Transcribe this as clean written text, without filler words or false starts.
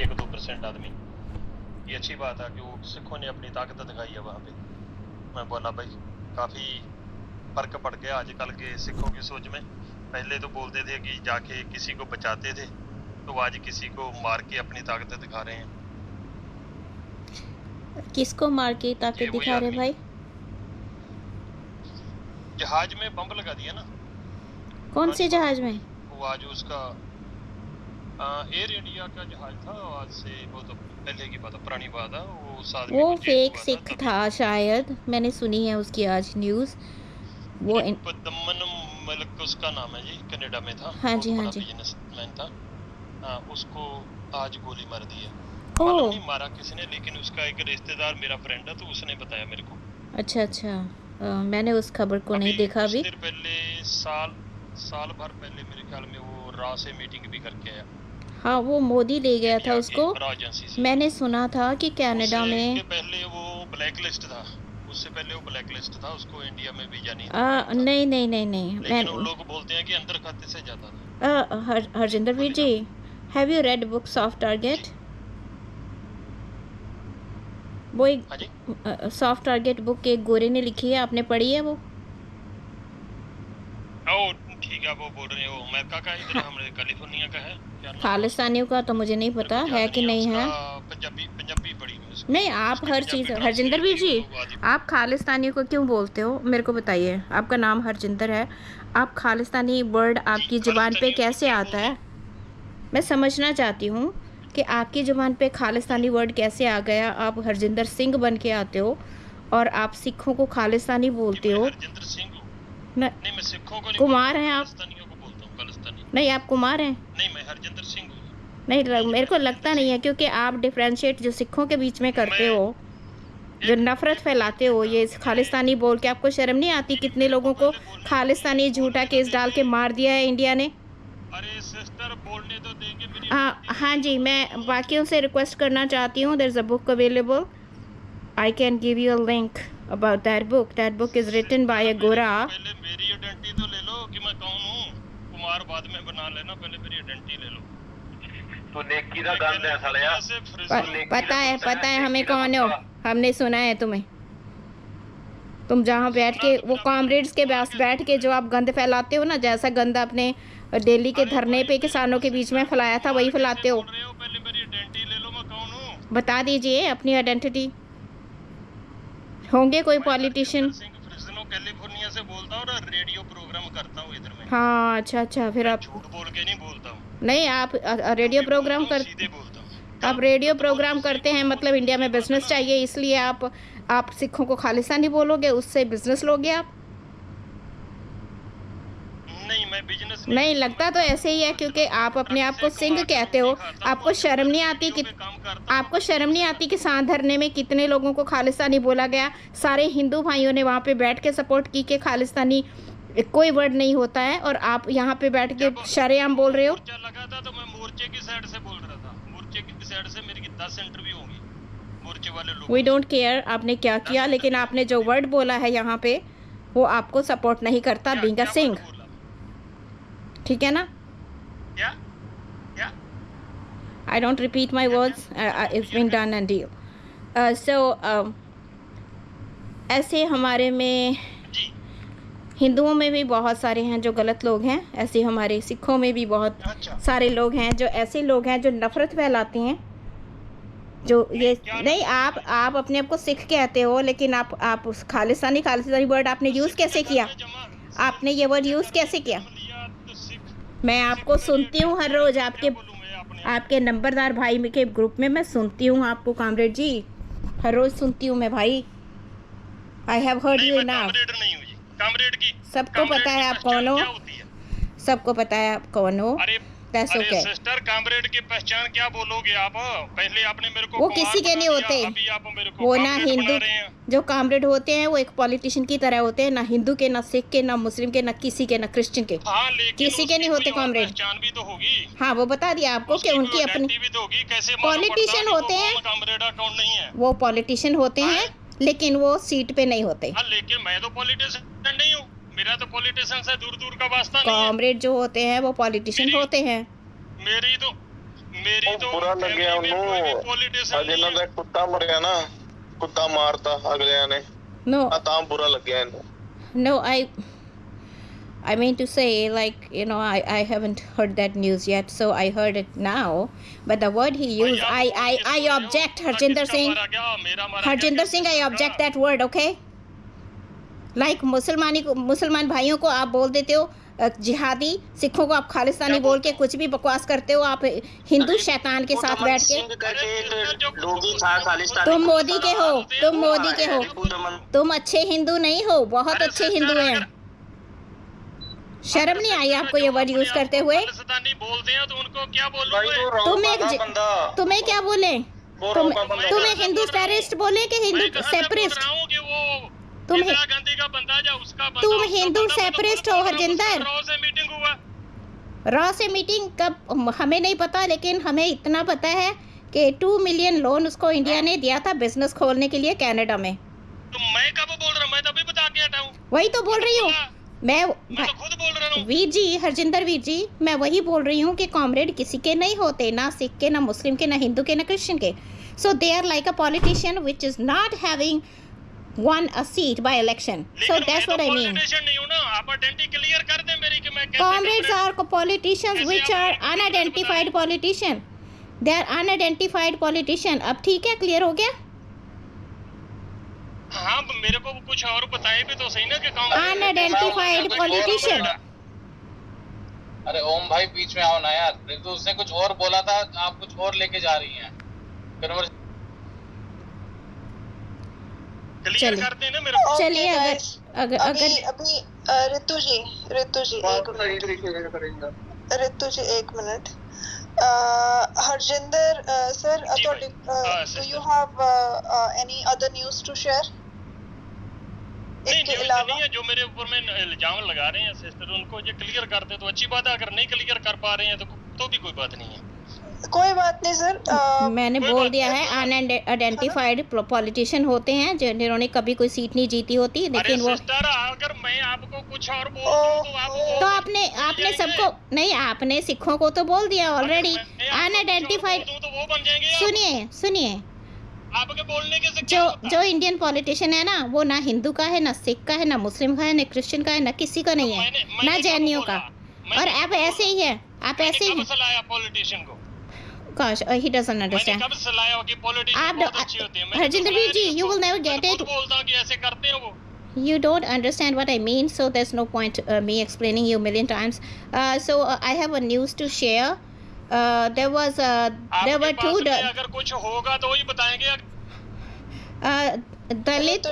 1-2% आदमी। ये अच्छी बात है कि वो सिखों ने अपनी ताकत दिखाई है वहाँ पे। मैं बोला भाई काफ़ी फर्क पड़ गया आजकल के सिखों की सोच में। पहले तो बोलते थे कि जाके किसी को बचाते थे, तो आज किसी को मार के अपनी ताकत दिखा रहे हैं। किसको मार के ताकत दिखा रहे भाई? जहाज में बम लगा दिया ना। कौन से जहाज में? वो आज उसका एयर इंडिया का जहाज था, आज से बहुत पहले की बात है, पुरानी बात है। वो फेक सिख था शायद, मैंने सुनी है उसकी आज न्यूज़। वो पद्मन मलिक उसका नाम है जी, कनाडा में था। हाँ जी, हाँ जी। बिजनेसमैन था। उसको आज गोली मार दी है। मालूम नहीं मारा किसने, लेकिन उसका एक रिश्तेदार मेरा फ्रेंड है, तो उसने बताया मेरे को। अच्छा अच्छा, मैंने उस खबर को नहीं देखा अभी। कुछ देर पहले, साल भर पहले मेरे ख्याल में वो रा से मीटिंग भी करके आया। हाँ, वो मोदी ले गया था उसको। मैंने सुना था कि कनाडा में पहले वो ब्लैक लिस्ट था, उससे पहले वो ब्लैक लिस्ट था, उसको इंडिया में वीजा नहीं था। नहीं नहीं नहीं नहीं, लेकिन वो लोग बोलते हैं कि अंदर खाते से जाता था। हरजिंदर वीर जी, have you read book soft target? वो एक सॉफ्ट टारगेट बुक एक गोरे ने लिखी है, आपने पढ़ी है वो? ठीक है, वो बोल रहे हो अमेरिका का, इधर हमारे कैलिफोर्निया का है। खालिस्तानियों का तो मुझे नहीं पता है कि नहीं है। पंजाबी पढ़ी नहीं, आप हर चीज़, हरजिंदर वीर जी, आप खालिस्तानियों को क्यों बोलते हो मेरे को बताइए। आपका नाम हरजिंदर है, आप खालिस्तानी वर्ड आपकी ज़ुबान पे कैसे आता है? मैं समझना चाहती हूँ कि आपकी ज़ुबान पे खालिस्तानी वर्ड कैसे आ गया। आप हरजिंदर सिंह बन के आते हो और आप सिखों को खालिस्तानी बोलते हो। नहीं, मैं सिखों को नहीं, कुमार हैं आप? नहीं, आप कुमार हैं? नहीं, मैं हरजिंदर सिंह हूँ। नहीं, मेरे को लगता नहीं है, क्योंकि आप डिफ्रेंशिएट जो सिखों के बीच में करते हो, जो नफरत फैलाते हो ये खालिस्तानी बोल के, आपको शर्म नहीं आती? कितने लोगों को खालिस्तानी झूठा केस डाल के मार दिया है इंडिया ने। अरे सिस्टर, बोलने तो देंगे मेरी। हाँ जी, मैं बाकियों से रिक्वेस्ट करना चाहती हूँ, there is a book available, I can give you a link about that book. That book is written by a गोरा। पहले मेरी आइडेंटिटी तो ले लो कि मैं कौन हूँ। कुमार बाद में बना लेना, पहले मेरी आइडेंटिटी ले लो। तो नेकी दा गंद है सालिया। पता है हमें कौन हो, हमने सुना है तुम्हें। तुम जहाँ बैठ के वो कॉमरेड्स के पास बैठ के जो आप गंद फैलाते हो ना, जैसा गंद आपने दिल्ली के धरने पे किसानों के बीच में फैलाया था, वही फैलाते हो। बता दीजिए अपनी आइडेंटिटी। होंगे कोई पॉलिटिशियन? कैलिफोर्निया से बोलता हूँ और रेडियो प्रोग्राम करता हूँ इधर में। हाँ, अच्छा, फिर आप झूठ बोल के नहीं बोलता हूँ। नहीं, आप रेडियो प्रोग्राम आप रेडियो प्रोग्राम करते हैं, मतलब इंडिया में बिजनेस चाहिए, इसलिए आप सिखों को खालिस्तानी बोलोगे, उससे बिजनेस लोगे आप? नहीं, मैं बिजनेस नहीं लगता तो ऐसे ही है, क्योंकि आप अपने आप को सिंह कहते हो। आपको शर्म नहीं आती कि किसान धरने में कितने लोगों को खालिस्तानी बोला गया? सारे हिंदू भाइयों ने वहाँ पे बैठ के सपोर्ट की कि खालिस्तानी कोई वर्ड नहीं होता है, और आप यहाँ पे बैठ के शरेआम बोल रहे हो। मोर्चा लगा था तो मैं मोर्चे की साइड से बोल रहा था। मोर्चे की साइड से मेरी 10 इंटरव्यू होंगी मोर्चे वाले लोग। वी डोंट केयर आपने क्या किया, लेकिन आपने जो वर्ड बोला है यहाँ पे वो आपको सपोर्ट नहीं करता बीइंग अ सिंह, ठीक है ना? क्या? I don't repeat my words. It's been done and deal. ऐसे हमारे में हिंदुओं में भी बहुत सारे हैं जो गलत लोग हैं, ऐसे हमारे सिखों में भी बहुत सारे लोग हैं जो ऐसे लोग हैं जो नफरत फैलाते हैं। जो ये नहीं, आप अपने आप को सिख कहते हो, लेकिन आप उस खालिस्तानी वर्ड आपने यूज़ कैसे किया? आपने ये वर्ड यूज़ कैसे किया? मैं आपको सुनती हूँ हर रोज़, आपके नंबरदार भाई के ग्रुप में मैं सुनती हूँ आपको, कामरेड जी, हर रोज़ सुनती हूँ मैं भाई। I have heard you enough. सबको पता है आप कौन हो, सबको पता है आप कौन हो। अरे सिस्टर, कामरेड की पहचान क्या बोलोगे आप? पहले आपने मेरे को, वो किसी के नहीं होते, वो ना हिंदू जो कामरेड होते हैं वो एक पॉलिटिशियन की तरह होते हैं, ना हिंदू के, ना सिख के, ना मुस्लिम के, ना किसी के, ना क्रिश्चियन के। किसी के नहीं होते कामरेड। पहचान भी तो होगी। हाँ, वो बता दिया आपको कि उनकी अपनी पॉलिटिशियन होते हैं, कामरेड अकाउंट नहीं है। वो पॉलिटिशियन होते हैं, लेकिन वो सीट पे नहीं होते। लेकिन मैं तो पॉलिटिशियन नहीं हूँ, मेरा तो पॉलिटिशियन से दूर का वास्ता नहीं है। कॉमरेड जो होते हैं वो पॉलिटिशियन होते हैं। ਮੇਰੀ ਤੋਂ ਬੁਰਾ ਲੱਗਿਆ ਉਹਨੂੰ ਪੋਲੀਟੀਸ਼ੀਅਨ ਅੱਜ ਇਹਨਾਂ ਦਾ ਕੁੱਤਾ ਮਰਿਆ ਨਾ, ਕੁੱਤਾ ਮਾਰਤਾ ਅਗਲਿਆਂ ਨੇ, No, ਆ ਤਾਂ ਬੁਰਾ ਲੱਗਿਆ ਇਹਨੂੰ। no, I mean to say, like, you know, I haven't heard that news yet, so I heard it now. But the word he used, I object, Harjinder Singh. Harjinder Singh, I object that word, okay? Like मुसलमान भाइयों को आप बोल देते हो जिहादी, सिखों को आप खालिस्तानी बोल के कुछ भी बकवास करते हो, आप हिंदू शैतान के साथ बैठ के। तुम मोदी के हो, तुम मोदी के हो, तुम अच्छे हिंदू नहीं हो, बहुत अच्छे हिंदू हैं। शर्म नहीं आई आपको ये वर्ड यूज करते हुए? बोलते हैं तो उनको क्या बोलूं? तुम्हें क्या बोले? तुम्हें हिंदू टेररिस्ट बोले कि हिंदू सेपरेटिस्ट? तुम हिंदू सेपरेटिस्ट हो हरजिंदर। रॉ से मीटिंग कब हमें नहीं पता, लेकिन हमें इतना पता है कि 2 मिलियन लोन उसको इंडिया ने दिया था बिजनेस खोलने के लिए कनाडा में। तो मैं कब बोल रहा हूँ? मैं तभी बता के हटा हूँ। वही तो बोल रही हूँ मैं तो खुद बोल रहा हूँ। वीर जी, हरजिंदर वीर जी, मैं वही बोल रही हूँ कि कॉमरेड किसी के नहीं होते, ना सिख के, ना मुस्लिम के, ना हिंदू के, ना क्रिश्चियन के। So they are like a politician which is not having won a seat by election. So that's what I mean. नहीं हूँ ना, आप आइडेंटिटी क्लियर कर दें मेरी कि मैं Comrades are politicians which are unidentified politician. They are unidentified politician. अब ठीक है, क्लियर हो गया? हाँ, मेरे को कुछ और बताए भी तो सही ना कि Unidentified politician. अरे ओम भाई बीच में आओ ना यार, तो उसने कुछ और बोला था, आप कुछ और लेके जा रही हैं। क्लियर करते हैं ना मेरे को। चलिए, अगर अभी ऋतु जी एक minute. Harjinder sir, do you have any other news to share? इसके अलावा नहीं है, जो मेरे ऊपर में इल्जाम लगा रहे हैं सिस्टर, उनको ये क्लियर कर दे तो अच्छी बात है। अगर नहीं क्लियर कर पा रहे हैं तो भी कोई बात नहीं है। कोई बात नहीं सर। मैंने बोल दिया है, अनआइडेंटिफाइड पॉलिटिशियन होते हैं जिन्होंने कभी कोई सीट नहीं जीती होती, लेकिन वो सिस्टर, अगर मैं आपको कुछ और बोल दूं तो आपने सबको नहीं, आपने सिखों को तो बोल दिया ऑलरेडी। अनआइडेंटिफाइड, तो वो बन जाएंगे। सुनिए, आपके बोलने के जो इंडियन पॉलिटिशियन है ना, वो ना हिंदू का है, ना सिख का है, ना मुस्लिम का है, ना क्रिश्चियन का है, ना किसी का नहीं है, ना जैनियों का। और आप ऐसे ही है, आप ऐसे ही हैं। पॉलिटिशियन को Gosh, he doesn't understand. कब सलाह हो कि पॉलिटिशियन बहुत अच्छी होती है। Harjinder ji, you will never get it. बोलता हूं कि ऐसे करते हैं वो। You don't understand what I mean, so there's no point me explaining you a million times. So I have a news to share. There were two. अगर कुछ होगा तो वही बताएंगे। Dalit.